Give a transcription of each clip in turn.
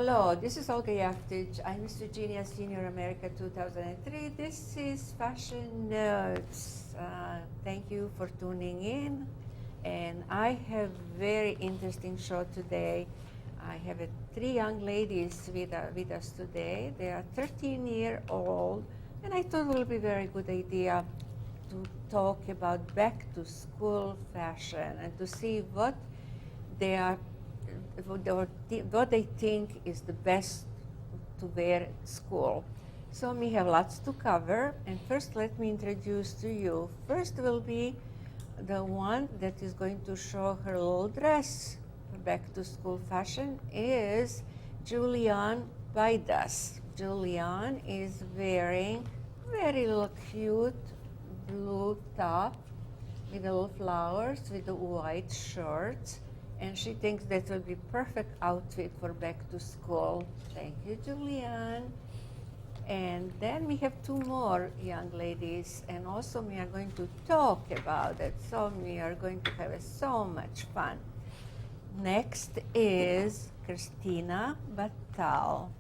Hello, this is Olga Jevtich. I'm Miss Virginia Senior America 2003. This is Fashion Notes. Thank you for tuning in. And I have very interesting show today. I have three young ladies with us today. They are 13-year-old, and I thought it would be a very good idea to talk about back to school fashion and to see what they are, what they think is the best to wear at school. So we have lots to cover, and first let me introduce to you. First will be the one that is going to show her little dress for back to school fashion is Julianne Baidas. Julianne is wearing very little cute blue top with the little flowers with the white shorts. And she thinks that will be perfect outfit for back to school. Thank you, Julianne. And then we have two more young ladies, and also we are going to talk about it. So we are going to have so much fun. Next is Christina Batal.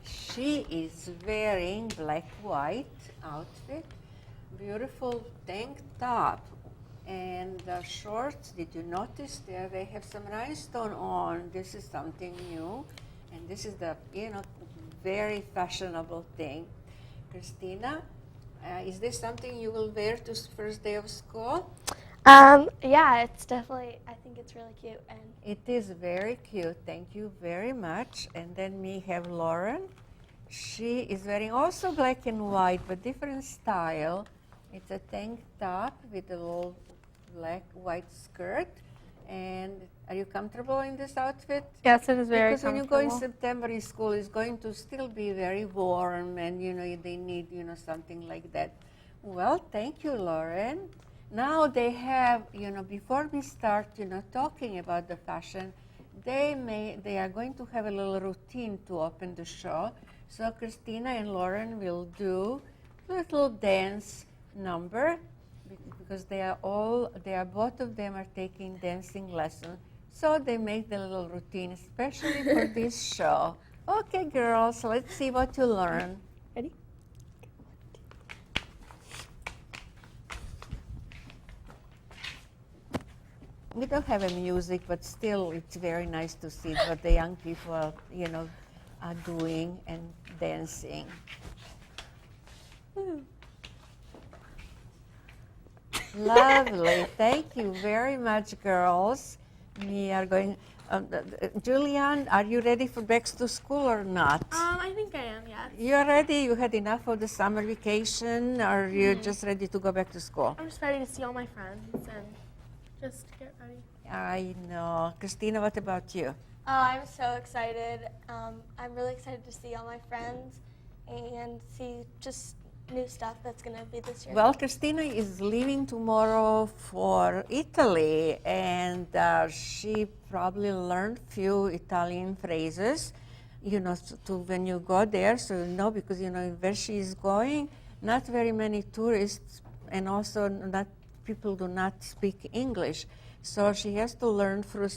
She is wearing black-white outfit, beautiful tank top. And the shorts, did you notice there they have some rhinestone on? This is something new. And this is the, very fashionable thing. Christina, is this something you will wear to first day of school? Yeah, it's definitely, I think it's really cute. And It is very cute. Thank you very much. And then we have Lauren. She is wearing also black and white, but different style. It's a tank top with a little black white skirt. And are you comfortable in this outfit? yes, it is very Because when you go in September in school, it's going to still be very warm, and they need something like that. Well, thank you, Lauren. Now they have before we start talking about the fashion, they are going to have a little routine to open the show. So Christina and Lauren will do a little dance number because both of them are taking dancing lessons. So they make the little routine, especially for this show. Okay, girls, let's see what you learn. Ready? We don't have a music, but still it's very nice to see what the young people are doing and dancing. Lovely. Thank you very much, girls. We are going. Julianne, are you ready for back to school or not? I think I am, yes. You're ready? You had enough of the summer vacation, or you're just ready to go back to school? I'm just ready to see all my friends and just get ready. I know. Christina, what about you? Oh, I'm so excited. I'm really excited to see all my friends and see just new stuff that's going to be this year. Well, Christina is leaving tomorrow for Italy, and she probably learned few Italian phrases, to when you go there, so because where she is going, not very many tourists, and also not people do not speak English, so she has to learn through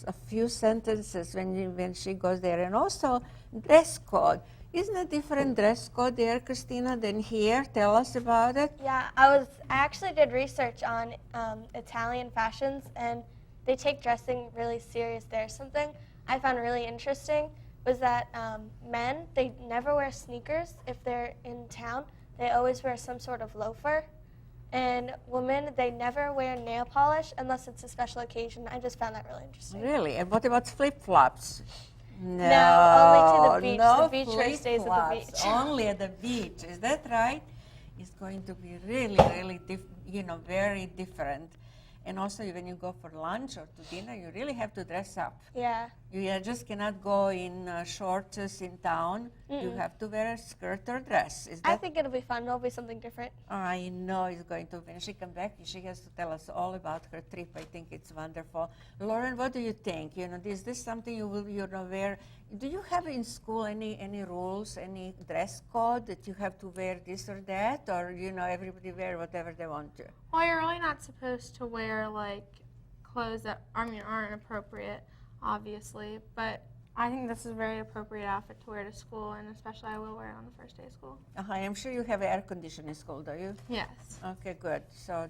a few sentences when she goes there, and also dress code. Isn't a different dress code there, Christina, than here? Tell us about it. Yeah, I actually did research on Italian fashions, and they take dressing really serious there. Something I found really interesting was that men, they never wear sneakers if they're in town. They always wear some sort of loafer. And women, they never wear nail polish unless it's a special occasion. I just found that really interesting. Really? And what about flip-flops? No, only to the beach. No The beach wear stays at the beach. Only at the beach. Is that right? It's going to be really, really, very different. And also, when you go for lunch or to dinner, you really have to dress up. Yeah. You just cannot go in shorts in town. You have to wear a skirt or dress. I think it'll be fun. It'll be something different. I know it's going to. When she comes back, she has to tell us all about her trip. I think it's wonderful. Lauren, what do you think? Is this something you will wear? Do you have in school any rules, any dress code that you have to wear this or that, or everybody wear whatever they want to? Well, you're really not supposed to wear like clothes that aren't appropriate, obviously. But I think this is a very appropriate outfit to wear to school, and especially I will wear it on the first day of school. I'm sure you have air conditioning in school, do you? Yes. Okay, good. So,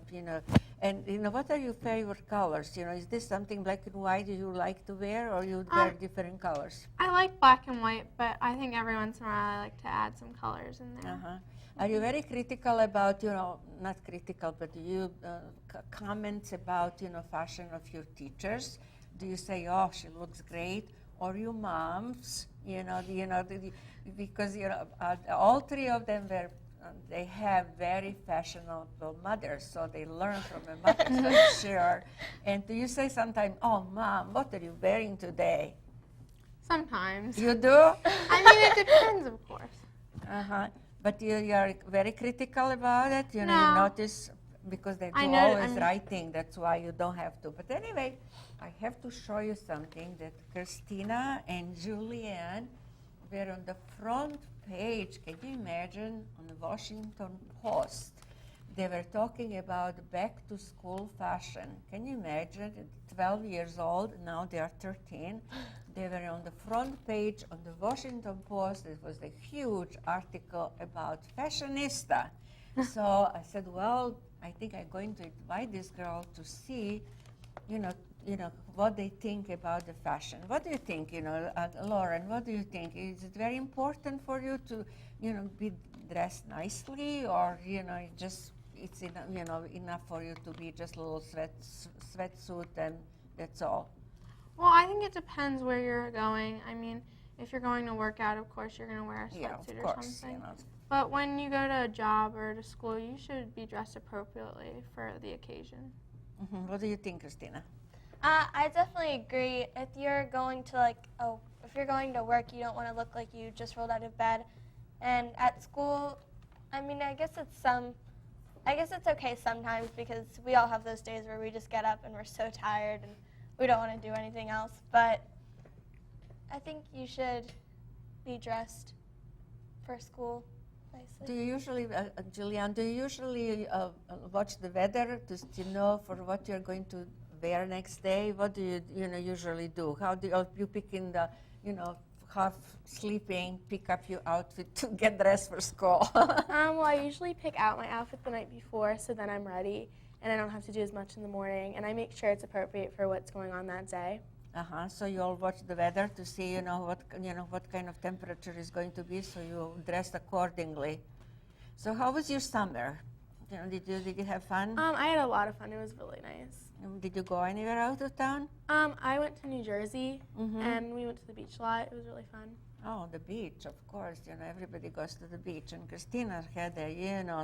and what are your favorite colors? Is this something black and white you like to wear, or you wear different colors? I like black and white, but I think every once in a while I like to add some colors in there. Are you very critical about, not critical, but you comments about, fashion of your teachers? Do you say, oh, she looks great? Or your moms, because all three of them were, they have very fashionable mothers, so they learn from their mothers, I'm sure. And do you say sometimes, oh, Mom, what are you wearing today? Sometimes. You do? I mean, it depends, of course. But you are very critical about it? You No. notice, because they do always right thing, that's why you don't have to. But anyway, I have to show you something that Christina and Julianne were on the front page. Can you imagine? On the Washington Post. They were talking about back to school fashion. Can you imagine? 12 years old, now they are 13. They were on the front page on the Washington Post. It was a huge article about fashionista. So I said, well, I think I'm going to invite this girl to see, what they think about the fashion. What do you think, Lauren, what do you think? Is it very important for you to, be dressed nicely, or, it's enough for you to be just a little sweatsuit and that's all? Well, I think it depends where you're going. I mean, if you're going to work out, of course, you're going to wear a sweatsuit or something. But when you go to a job or to school, you should be dressed appropriately for the occasion. What do you think, Christina? I definitely agree. If you're going to if you're going to work, you don't want to look like you just rolled out of bed. And at school, I mean, I guess it's okay sometimes, because we all have those days where we just get up and we're so tired and we don't want to do anything else. But I think you should be dressed for school nicely. Do you usually, Julianne, watch the weather to know for what you're going to wear next day? What do you usually do? How do you pick in the half sleeping, pick up your outfit to get dressed for school? Well, I usually pick out my outfit the night before, so then I'm ready and I don't have to do as much in the morning, and I make sure it's appropriate for what's going on that day. So you all watch the weather to see what kind of temperature is going to be, so you dress accordingly. So how was your summer? Did you have fun? I had a lot of fun. It was really nice. Did you go anywhere out of town? I went to New Jersey, and we went to the beach a lot. It was really fun. Oh, the beach, of course. Everybody goes to the beach. And Christina had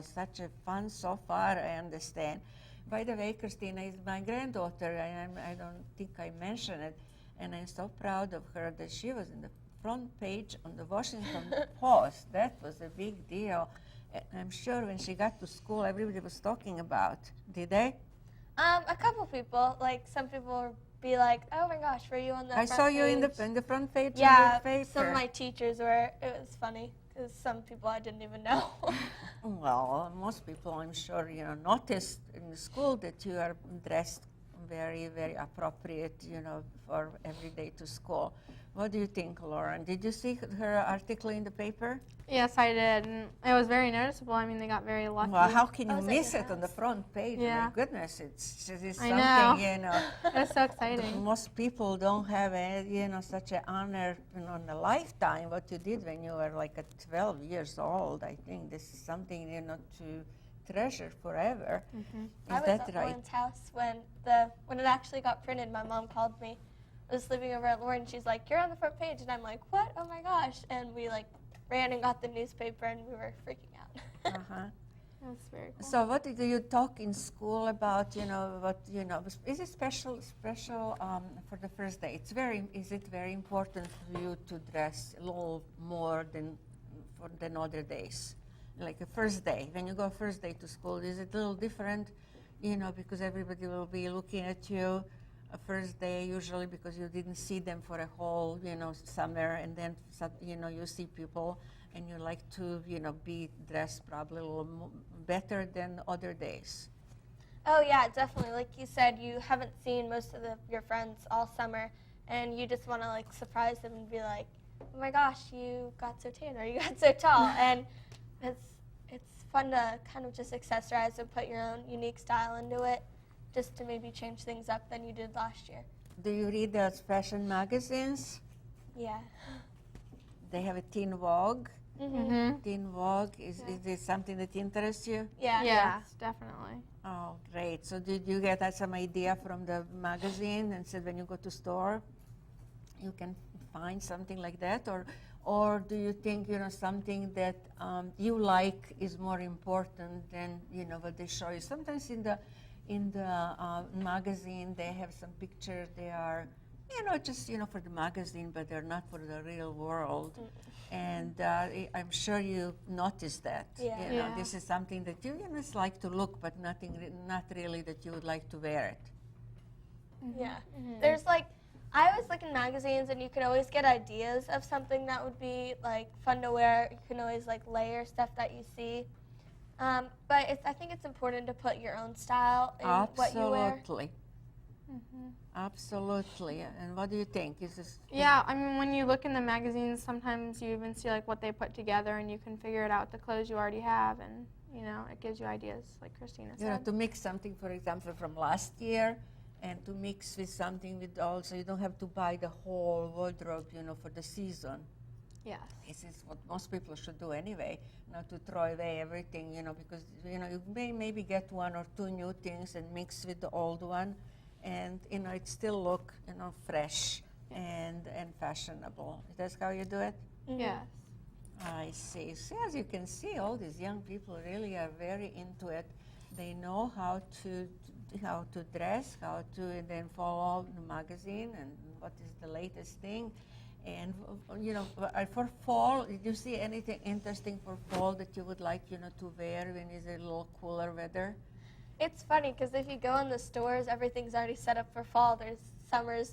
such a fun so far, I understand. By the way, Christina is my granddaughter. I don't think I mentioned it. And I'm so proud of her that she was in the front page on the Washington Post. That was a big deal. I'm sure when she got to school, everybody was talking about. Did they? A couple people, some people would be like, "Oh my gosh, were you on the front I saw you page?" in the front page Yeah, of the paper. some of my teachers were. It was funny because some people I didn't even know. Well, most people, I'm sure, noticed in the school that you are dressed very, very appropriate, for every day to school. What do you think, Lauren? Did you see her article in the paper? Yes, I did, and it was very noticeable. I mean, they got very lucky. Well, how can you miss it on the front page? Yeah. My goodness, it's something, It was so exciting. Most people don't have such an honor in a lifetime. What you did when you were 12 years old, I think this is something to treasure forever. I Is was that at right? Lauren's house when it actually got printed. My mom called me. I was sleeping over at Lauren. She's like, "You're on the front page," and I'm like, "What? Oh my gosh!" And we ran and got the newspaper, and we were freaking out. That's very cool. So what do you talk in school about? Is it special for the first day? Is it very important for you to dress a little more than other days? Like a first day, when you go first day to school, is it a little different? Because everybody will be looking at you a first day usually because you didn't see them for a whole summer, and then you see people and you like to be dressed probably a little better than other days. Oh yeah, definitely. Like you said, you haven't seen most of your friends all summer, and you just want to like surprise them and be like, oh my gosh, you got so tan or you got so tall. And it's fun to kind of just accessorize and put your own unique style into it, just to maybe change things up than you did last year. Do you read those fashion magazines? Yeah. They have a Teen Vogue. Mm-hmm. Teen Vogue, is it something that interests you? Yeah. Yes, definitely. Oh, great. So did you get some idea from the magazine and said when you go to store, you can find something like that? Or do you think, something that you like is more important than, what they show you? Sometimes in the magazine, they have some pictures. They are, just, for the magazine, but they're not for the real world. And I'm sure you noticed that. Yeah. Yeah. This is something that you just like to look, but not really that you would like to wear it. Yeah. There's like, I always look in magazines and you can always get ideas of something that would be like fun to wear. You can always like layer stuff that you see. But I think it's important to put your own style in what you wear. Absolutely. Absolutely. And what do you think? Yeah, I mean, when you look in the magazines, sometimes you even see like what they put together, and you can figure it out the clothes you already have, and it gives you ideas, like Christina said. To mix something, for example, from last year, and to mix with something with also, you don't have to buy the whole wardrobe, for the season. Yes. This is what most people should do anyway, not to throw away everything, because, you may maybe get one or two new things and mix with the old one, and, it still look, fresh and fashionable. That's how you do it? Yes. I see. So as you can see, all these young people really are very into it. They know how to dress, how to then follow the magazine and what is the latest thing. And for fall, did you see anything interesting for fall that you would like to wear when it's a little cooler weather? It's funny because if you go in the stores, everything's already set up for fall. Summer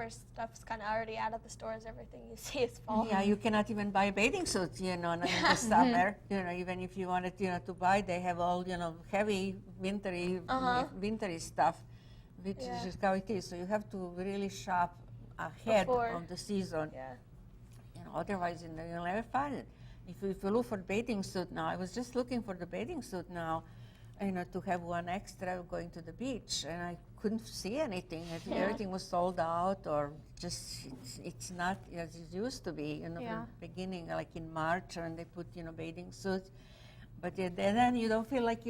stuff's kind of already out of the stores. Everything you see is fall. Yeah, you cannot even buy bathing suits, in the summer. Even if you wanted, to buy, they have all, heavy wintry stuff, which is just how it is. So you have to really shop ahead of the season. Yeah. Otherwise, you'll never find it. If you look for bathing suit now, I was just looking for the bathing suit now, to have one extra going to the beach, and I couldn't see anything. I think everything was sold out, or just it's not as it used to be. From the beginning, like in March, when they put bathing suits, but then you don't feel like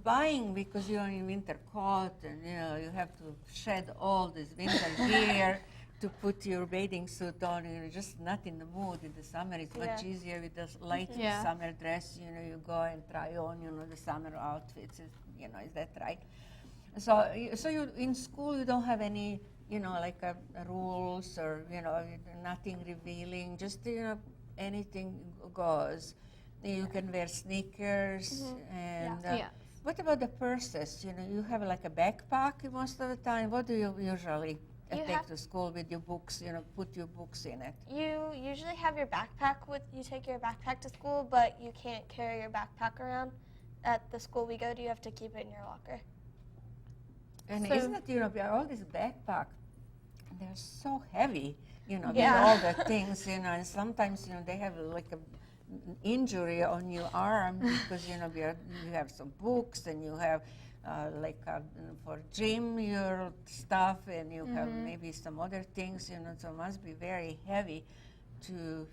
buying because you're in winter coat, and you have to shed all this winter gear to put your bathing suit on. You're just not in the mood. In the summer, it's much easier with this light summer dress. You go and try on, the summer outfits. Is that right? So you in school you don't have any, like rules or nothing revealing. Just anything goes. You can wear sneakers and. What about the purses? You have like a backpack most of the time. What do you usually take to school with your books? Put your books in it. You usually have your backpack you take your backpack to school, but you can't carry your backpack around. At the school we go to, you have to keep it in your locker. And isn't it, all these backpacks, they're so heavy, with all the things, and sometimes, they have like an injury on your arm because, you have some books and you have for gym your stuff, and you have maybe some other things, so it must be very heavy to,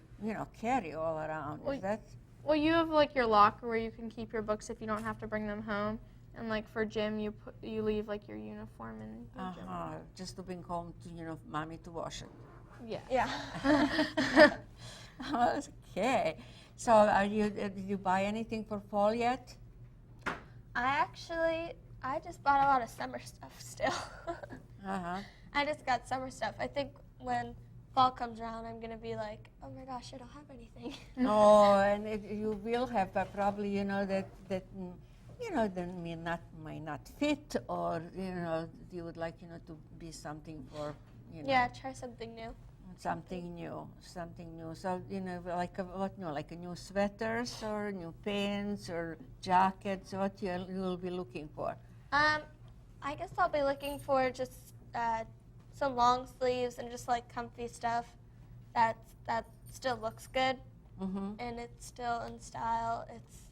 carry all around. Is that? Well, you have like your locker where you can keep your books if you don't have to bring them home. And like for gym, you leave like your uniform in your gym. Just to bring home to, mommy to wash it. Yeah. Okay. So did you buy anything for fall yet? I just bought a lot of summer stuff still. I just got summer stuff. I think when fall comes around, I'm going to be like, oh my gosh, I don't have anything. And you will have probably, that might not fit, or, you would like, to be something for, Yeah, try something new. Something new. So, like like a new sweaters or new pants or jackets, what you will be looking for? I guess I'll be looking for just some long sleeves and just like comfy stuff that still looks good and it's still in style. It's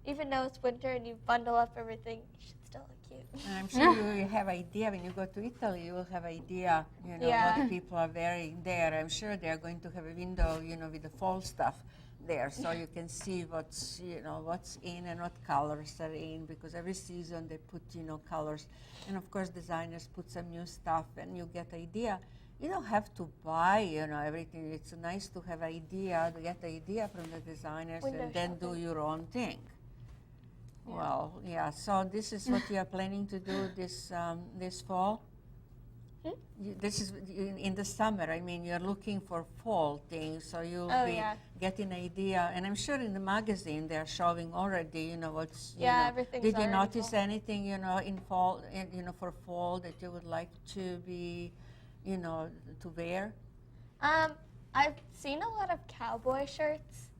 even though it's winter and you bundle up everything, you should still look cute. And I'm sure you will have idea when you go to Italy. You will have idea, what people are wearing there. I'm sure they are going to have a window, with the fall stuff there, so you can see what's in and what colors are in, because every season they put colors, and of course designers put some new stuff, and you get idea. You don't have to buy everything. It's nice to have idea, to get idea from the designers, and then do your own thing. Yeah. Well, yeah. So this is what you are planning to do this fall. This is in the summer. I mean, you're looking for fall things, so you'll be getting idea. And I'm sure in the magazine they're showing already, what's. Everything's Did you already notice fall. anything, in fall, for fall that you would like to be, to wear? I've seen a lot of cowboy shirts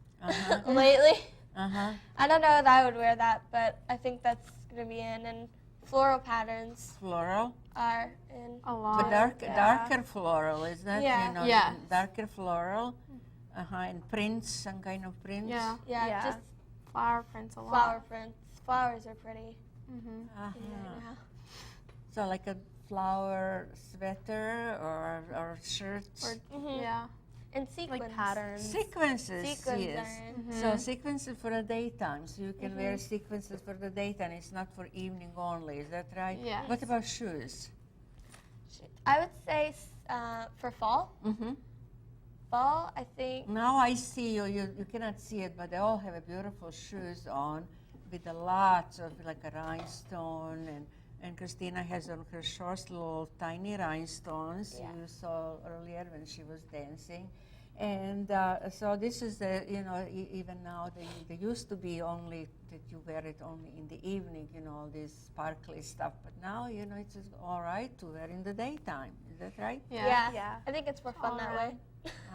lately. I don't know if I would wear that, but I think that's going to be in. And floral patterns. Floral? Are in. A lot. But darker floral, isn't it? Yeah. Yes. Darker floral. And prints, some kind of prints. Yeah, just flower prints a lot. flower prints. Flowers are pretty. Uh-huh. Yeah. So like a flower sweater or shirts? Yeah. And sequins. Like patterns. Sequences, Sequins yes. are in. So sequences for the daytime. So you can wear sequences for the daytime. It's not for evening only. Is that right? Yes. What about shoes? I would say for fall. Fall, I think. Now I see you. You cannot see it, but they all have a beautiful shoes on with a lots of like a rhinestone, and Christina has on her shorts little tiny rhinestones you saw earlier when she was dancing. And so this is the, even now they used to be only that you wear it only in the evening, all this sparkly stuff. But now, it's just all right to wear in the daytime. Is that right? Yeah. I think it's more fun that way.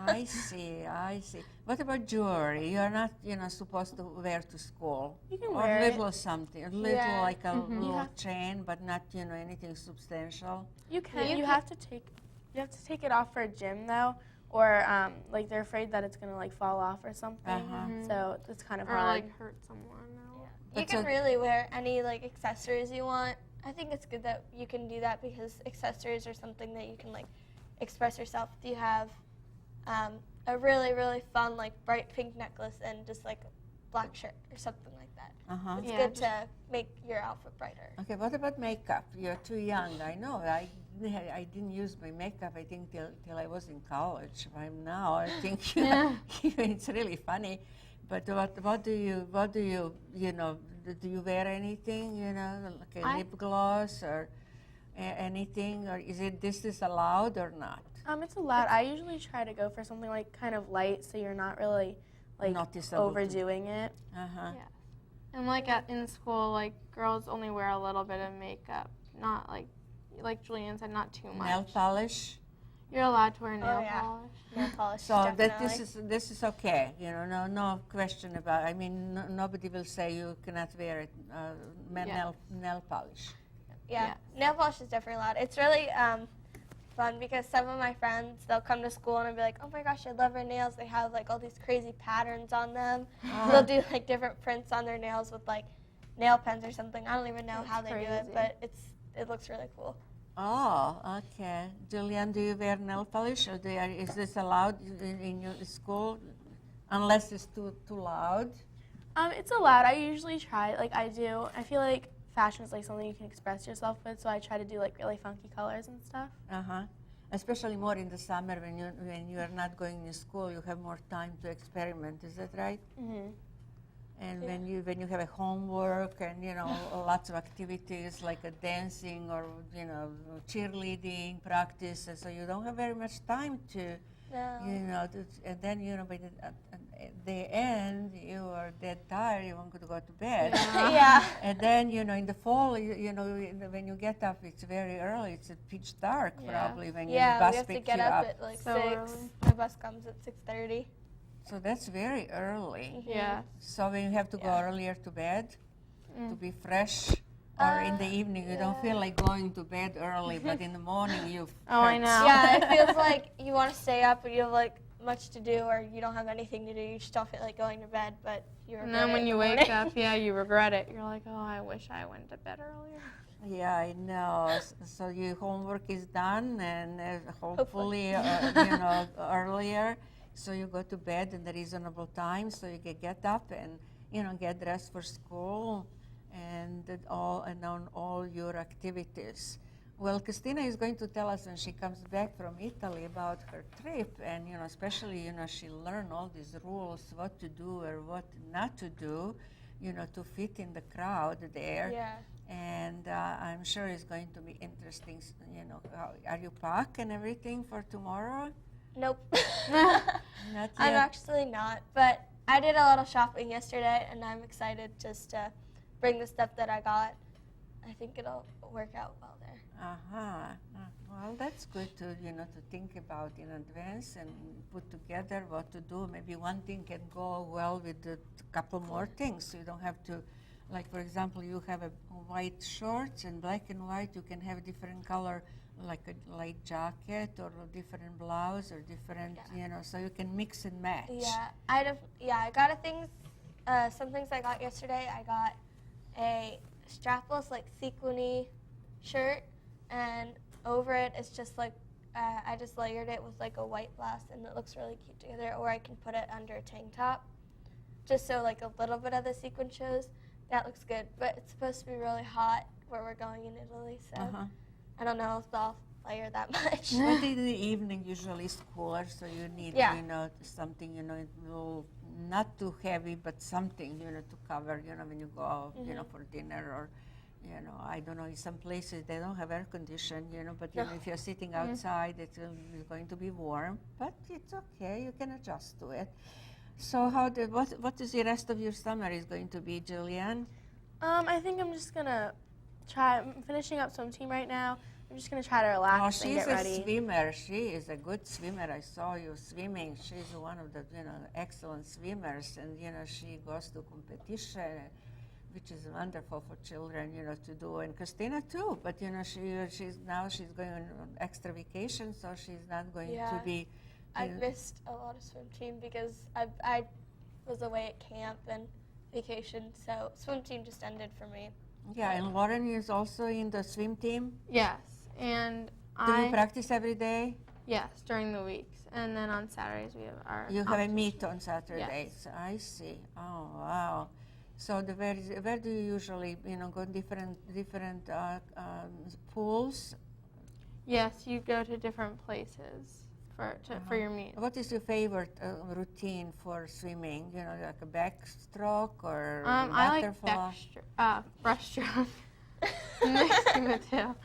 I see. What about jewelry? You're not, supposed to wear to school. You can or wear little something, a little like a little Yeah. chain, but not, anything substantial. You can. You have to take it off for a gym though, or like they're afraid that it's gonna like fall off or something. So it's kind of Or hard. like hurt someone. You can really wear any like accessories you want. I think it's good that you can do that because accessories are something that you can like express yourself. If you have a really, really fun like bright pink necklace and just like a black shirt or something like that. It's good to make your outfit brighter. Okay, what about makeup? You're too young. I know. I didn't use my makeup, I think, till I was in college. I'm now, I think, it's really funny. But what do you do you wear anything, like a lip gloss or anything? Or this is allowed or not? It's allowed. I usually try to go for something like kind of light, so you're not really like Noticeable overdoing it. Uh-huh. Yeah. And like in school, like girls only wear a little bit of makeup, not like Julianne said, not too much. Nail polish? You're allowed to wear nail polish. Nail polish. So definitely. this is okay, no question about. I mean, nobody will say you cannot wear it. Nail polish. Yeah, nail polish is definitely allowed. It's really fun because some of my friends, they'll come to school and I'll be like, oh my gosh, I love her nails. They have like all these crazy patterns on them. They'll do like different prints on their nails with like nail pens or something. I don't even know how they do it, but it looks really cool. Oh, okay. Julianne, do you wear nail polish, or is this allowed in your school, unless it's too loud? It's allowed. I usually try. Like I do. I feel like fashion is like something you can express yourself with, so I try to do like really funky colors and stuff. Especially more in the summer when you are not going to school, you have more time to experiment. Is that right? And when you have a homework and lots of activities like a dancing or cheerleading practice, and so you don't have very much time to and then by the end you are dead tired, you want to go to bed. And then in the fall, when you get up, it's very early. It's pitch dark probably when your bus we have to picks get you up up. at like So 6. early. My bus comes at 6:30. So that's very early. Yeah. So when you have to go earlier to bed to be fresh Or in the evening, you don't feel like going to bed early, but in the morning you. Oh, I know. Yeah, it feels like you want to stay up, but you have like much to do, or you don't have anything to do. You just don't feel like going to bed, but you regret And then it when in you the wake morning. up, yeah, you regret it. You're like, oh, I wish I went to bed earlier. Yeah, I know. So your homework is done, and hopefully, earlier. So you go to bed in the reasonable time, so you can get up and get dressed for school, and on all your activities. Well, Christina is going to tell us when she comes back from Italy about her trip, and especially she learned all these rules, what to do or what not to do, to fit in the crowd there. Yeah. And I'm sure it's going to be interesting. Are you packed and everything for tomorrow? Nope. Not yet. I'm actually not, but I did a little shopping yesterday, and I'm excited just to bring the stuff that I got. I think it'll work out well there. Well, that's good to think about in advance and put together what to do. Maybe one thing can go well with a couple more things. So you don't have to, like for example, you have a white shorts and black and white. You can have different color, like a light jacket or a different blouse or different, so you can mix and match. Yeah, I got some things I got yesterday. I got a strapless, like sequiny shirt, and over it, it's just like, I just layered it with like a white blouse, and it looks really cute together. Or I can put it under a tank top, just so like a little bit of the sequin shows. That looks good, but it's supposed to be really hot where we're going in Italy, so I don't know if I'll layer that much. But in the evening, usually it's cooler, so you need, something, not too heavy, but something, to cover, when you go out, for dinner or, I don't know, in some places they don't have air conditioning, but if you're sitting outside, it's going to be warm, but it's okay, you can adjust to it. So what is the rest of your summer is going to be, Julianne? I think I'm just gonna I'm finishing up swim team right now. I'm just gonna try to relax and get ready. She's a swimmer. She is a good swimmer. I saw you swimming. She's one of the excellent swimmers, and she goes to competition, which is wonderful for children to do, and Christina too. But she's going on extra vacation, so she's not going to be. I've missed a lot of swim team because I was away at camp and vacation, so swim team just ended for me. Yeah, and Lauren is also in the swim team? Yes, and Do you practice every day? Yes, during the weeks, and then on Saturdays we have our. You have a meet on Saturdays. Yes. I see. Oh wow. So where do you usually go different pools? Yes, you go to different places for your meet. What is your favorite routine for swimming? Like a backstroke or I butterfly? like breaststroke. Mixing the two.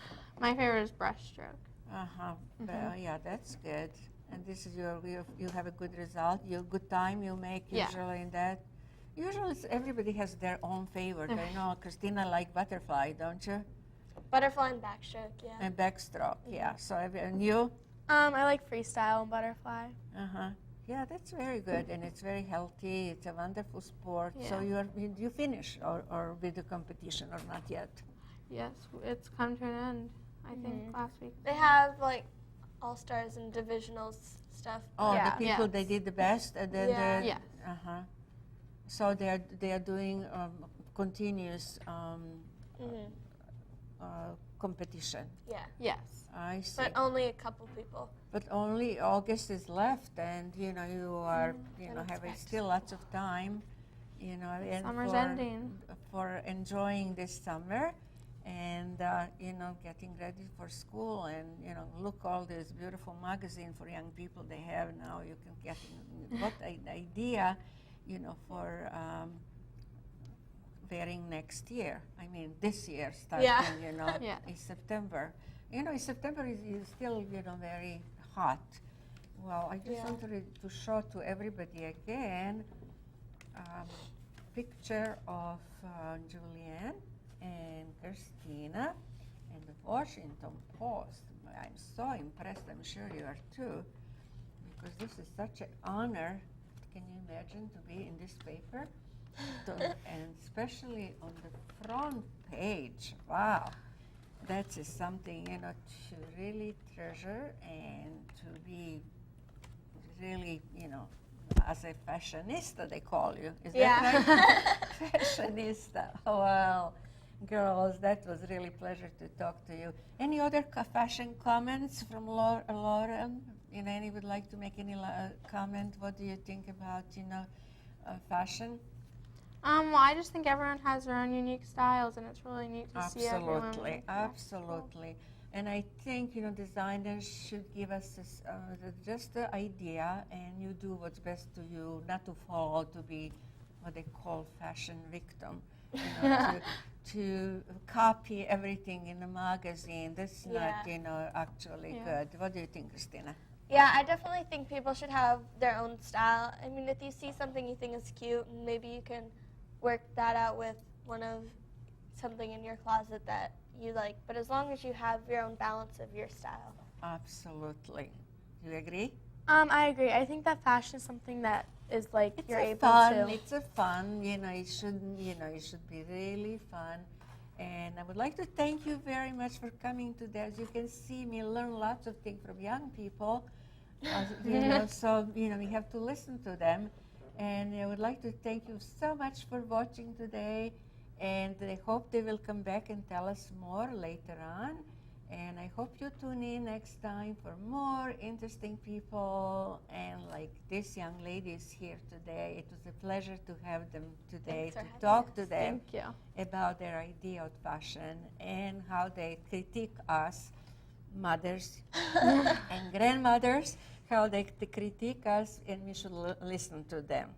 My favorite is breaststroke. Well, yeah, that's good. And this is you have a good result. Your good time you make usually in that. Usually everybody has their own favorite. I know Christina like butterfly, don't you? Butterfly and backstroke, yeah. And backstroke, yeah. So and you? I like freestyle and butterfly. Yeah, that's very good, and it's very healthy. It's a wonderful sport. Yeah. So you finish or with the competition or not yet? Yes, it's come to an end. I think last week. They have like all-stars and divisionals stuff. Oh, Yeah. the people they did the best, and then Yes. So they are doing continuous competition. Yeah. Yes. I see. But only a couple people. But only August is left, and you are having still lots of time, and Summer's ending. for enjoying this summer, and getting ready for school, and look all this beautiful magazine for young people they have now. You can get what an idea, for wearing next year. I mean, this year starting, in September. September is still, very hot. Well, I just wanted to show to everybody again picture of Julianne and Christina and the Washington Post. I'm so impressed. I'm sure you are too, because this is such an honor. Can you imagine to be in this paper? And especially on the front page. Wow. That is something, you know, to really treasure and to be really, you know, as a fashionista, they call you. Is that right? Fashionista. Oh, well, girls, that was really a pleasure to talk to you. Any other fashion comments from Lauren? You know, any would like to make any comment? What do you think about, you know, fashion? Well, I just think everyone has their own unique styles, and it's really neat to see everyone. Absolutely, absolutely. And I think, you know, designers should give us this, just the idea, and you do what's best to you, not to follow, to be what they call fashion victim. You know, to copy everything in a magazine. That's not, you know, actually good. What do you think, Christina? Yeah, I definitely think people should have their own style. I mean, if you see something you think is cute, maybe you can work that out with something in your closet that you like. But as long as you have your own balance of your style. Absolutely. Do you agree? I agree. I think that fashion is something that is like you're able to. It's a fun, you know, it should be really fun. And I would like to thank you very much for coming today. As you can see, me learn lots of things from young people. You know, so, you know, we have to listen to them. And I would like to thank you so much for watching today. And I hope they will come back and tell us more later on. And I hope you tune in next time for more interesting people. And like this young lady is here today. It was a pleasure to have them today, to talk to them about their idea of fashion and how they critique us, mothers and grandmothers, how they critique us, and we should listen to them.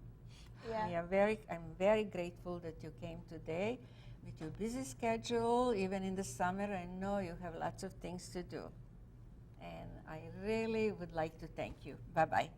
Yeah. I'm very grateful that you came today with your busy schedule. Even in the summer, I know you have lots of things to do. And I really would like to thank you. Bye-bye.